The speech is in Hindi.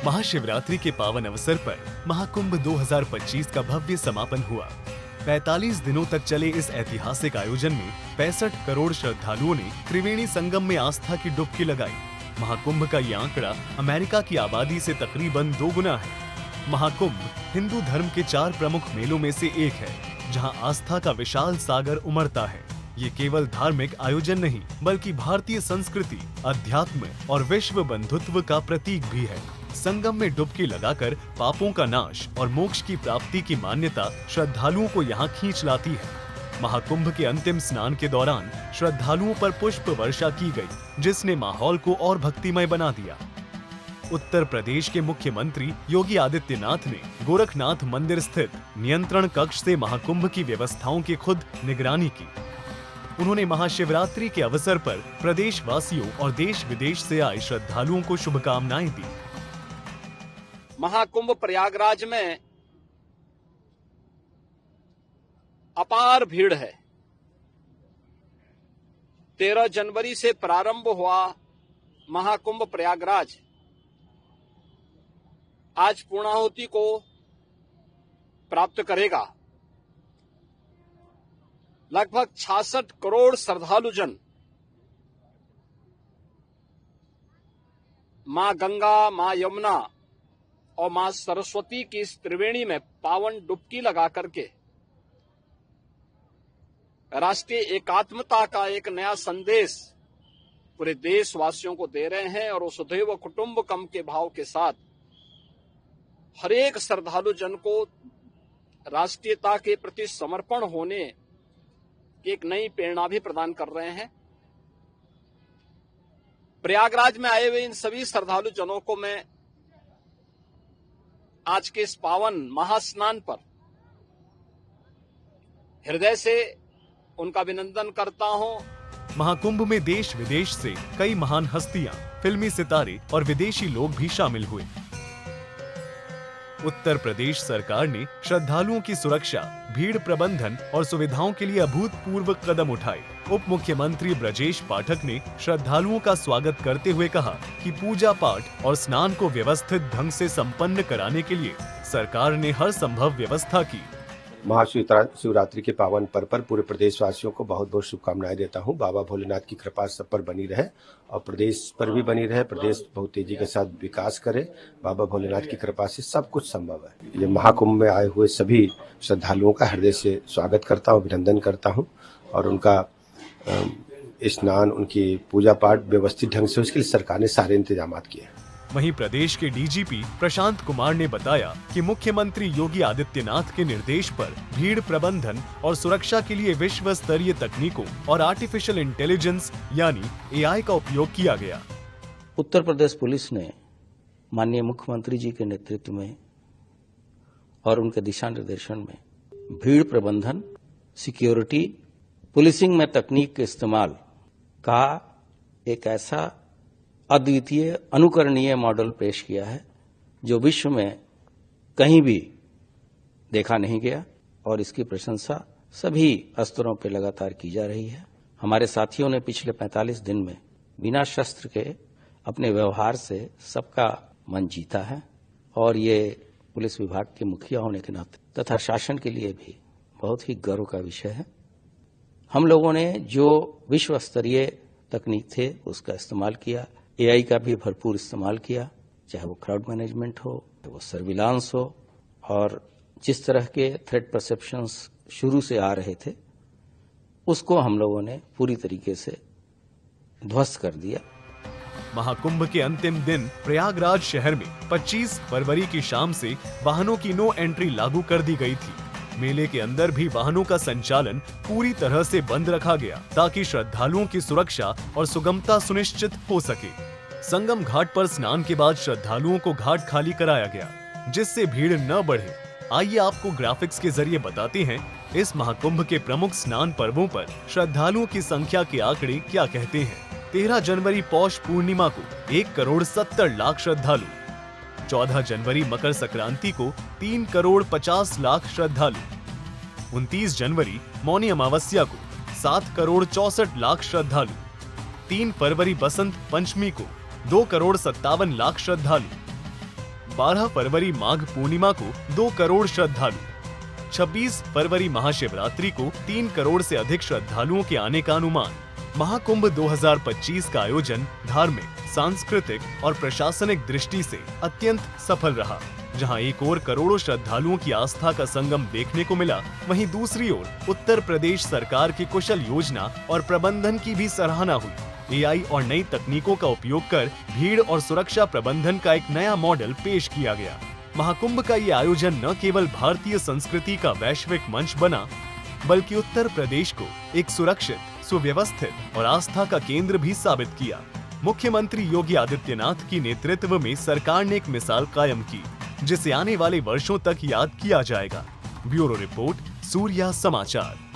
महाशिवरात्रि के पावन अवसर पर महाकुंभ 2025 का भव्य समापन हुआ। 45 दिनों तक चले इस ऐतिहासिक आयोजन में 65 करोड़ श्रद्धालुओं ने त्रिवेणी संगम में आस्था की डुबकी लगाई। महाकुंभ का ये आंकड़ा अमेरिका की आबादी से तकरीबन 2 गुना है। महाकुंभ हिंदू धर्म के 4 प्रमुख मेलों में से एक है, जहां आस्था का विशाल सागर उमड़ता है। ये केवल धार्मिक आयोजन नहीं, बल्कि भारतीय संस्कृति, अध्यात्म और विश्व बंधुत्व का प्रतीक भी है। संगम में डुबकी लगाकर पापों का नाश और मोक्ष की प्राप्ति की मान्यता श्रद्धालुओं को यहाँ खींच लाती है। महाकुंभ के अंतिम स्नान के दौरान श्रद्धालुओं पर पुष्प वर्षा की गई, जिसने माहौल को और भक्तिमय बना दिया। उत्तर प्रदेश के मुख्यमंत्री योगी आदित्यनाथ ने गोरखनाथ मंदिर स्थित नियंत्रण कक्ष से महाकुंभ की व्यवस्थाओं की खुद निगरानी की। उन्होंने महाशिवरात्रि के अवसर पर प्रदेशवासियों और देश विदेश से आए श्रद्धालुओं को शुभकामनाएं दी। महाकुंभ प्रयागराज में अपार भीड़ है। 13 जनवरी से प्रारंभ हुआ महाकुंभ प्रयागराज आज पूर्णाहुति को प्राप्त करेगा। लगभग 66 करोड़ श्रद्धालुजन मां गंगा, मां यमुना और मां सरस्वती की इस त्रिवेणी में पावन डुबकी लगा करके राष्ट्रीय एकात्मता का एक नया संदेश पूरे देशवासियों को दे रहे हैं। और वसुधैव कुटुंबकम के भाव के साथ हर एक श्रद्धालु जन को राष्ट्रीयता के प्रति समर्पण होने की एक नई प्रेरणा भी प्रदान कर रहे हैं। प्रयागराज में आए हुए इन सभी श्रद्धालु जनों को मैं आज के इस पावन महास्नान पर हृदय से उनका अभिनंदन करता हूं। महाकुंभ में देश विदेश से कई महान हस्तियां, फिल्मी सितारे और विदेशी लोग भी शामिल हुए। उत्तर प्रदेश सरकार ने श्रद्धालुओं की सुरक्षा, भीड़ प्रबंधन और सुविधाओं के लिए अभूतपूर्व कदम उठाए। उप मुख्यमंत्री ब्रजेश पाठक ने श्रद्धालुओं का स्वागत करते हुए कहा कि पूजा पाठ और स्नान को व्यवस्थित ढंग से संपन्न कराने के लिए सरकार ने हर संभव व्यवस्था की। महाशिवरात्रि के पावन पर्व पर पूरे प्रदेशवासियों को बहुत बहुत शुभकामनाएं देता हूं। बाबा भोलेनाथ की कृपा सब पर बनी रहे और प्रदेश पर भी बनी रहे। प्रदेश बहुत तेजी के साथ विकास करे। बाबा भोलेनाथ की कृपा से सब कुछ संभव है। ये महाकुंभ में आए हुए सभी श्रद्धालुओं का हृदय से स्वागत करता हूँ, अभिनंदन करता हूँ और उनका स्नान, उनकी पूजा पाठ व्यवस्थित ढंग से, उसके लिए सरकार ने सारे इंतजाम किए। वहीं प्रदेश के डीजीपी प्रशांत कुमार ने बताया कि मुख्यमंत्री योगी आदित्यनाथ के निर्देश पर भीड़ प्रबंधन और सुरक्षा के लिए विश्व स्तरीय तकनीकों और आर्टिफिशियल इंटेलिजेंस यानी एआई का उपयोग किया गया। उत्तर प्रदेश पुलिस ने माननीय मुख्यमंत्री जी के नेतृत्व में और उनके दिशा निर्देशन में भीड़ प्रबंधन, सिक्योरिटी, पुलिसिंग में तकनीक के इस्तेमाल का एक ऐसा अद्वितीय अनुकरणीय मॉडल पेश किया है जो विश्व में कहीं भी देखा नहीं गया और इसकी प्रशंसा सभी स्तरों पर लगातार की जा रही है। हमारे साथियों ने पिछले 45 दिन में बिना शस्त्र के अपने व्यवहार से सबका मन जीता है और ये पुलिस विभाग के मुखिया होने के नाते तथा शासन के लिए भी बहुत ही गर्व का विषय है। हम लोगों ने जो विश्व स्तरीय तकनीक थे उसका इस्तेमाल किया, एआई का भी भरपूर इस्तेमाल किया, चाहे वो क्राउड मैनेजमेंट हो, वो सर्विलांस हो और जिस तरह के थ्रेट परसेप्शंस शुरू से आ रहे थे उसको हम लोगों ने पूरी तरीके से ध्वस्त कर दिया। महाकुंभ के अंतिम दिन प्रयागराज शहर में 25 फरवरी की शाम से वाहनों की नो एंट्री लागू कर दी गई थी। मेले के अंदर भी वाहनों का संचालन पूरी तरह से बंद रखा गया ताकि श्रद्धालुओं की सुरक्षा और सुगमता सुनिश्चित हो सके। संगम घाट पर स्नान के बाद श्रद्धालुओं को घाट खाली कराया गया, जिससे भीड़ न बढ़े। आइए आपको ग्राफिक्स के जरिए बताते हैं इस महाकुंभ के प्रमुख स्नान पर्वों पर श्रद्धालुओं की संख्या के आंकड़े क्या कहते हैं। 13 जनवरी पौष पूर्णिमा को 1,70,00,000 श्रद्धालु, 14 जनवरी मकर संक्रांति को 3,50,00,000 श्रद्धालु, 29 जनवरी मौनी अमावस्या को 7,64,00,000 श्रद्धालु, 3 फरवरी बसंत पंचमी को 2,57,00,000 श्रद्धालु, 12 फरवरी माघ पूर्णिमा को 2 करोड़ श्रद्धालु, 26 फरवरी महाशिवरात्रि को 3 करोड़ से अधिक श्रद्धालुओं के आने का अनुमान। महाकुंभ 2025 का आयोजन धार्मिक, सांस्कृतिक और प्रशासनिक दृष्टि से अत्यंत सफल रहा। जहां एक ओर करोड़ों श्रद्धालुओं की आस्था का संगम देखने को मिला, वहीं दूसरी ओर उत्तर प्रदेश सरकार की कुशल योजना और प्रबंधन की भी सराहना हुई। एआई और नई तकनीकों का उपयोग कर भीड़ और सुरक्षा प्रबंधन का एक नया मॉडल पेश किया गया। महाकुंभ का ये आयोजन न केवल भारतीय संस्कृति का वैश्विक मंच बना, बल्कि उत्तर प्रदेश को एक सुरक्षित, सुव्यवस्थित और आस्था का केंद्र भी साबित किया। मुख्यमंत्री योगी आदित्यनाथ की नेतृत्व में सरकार ने एक मिसाल कायम की, जिसे आने वाले वर्षों तक याद किया जाएगा। ब्यूरो रिपोर्ट, सूर्या समाचार।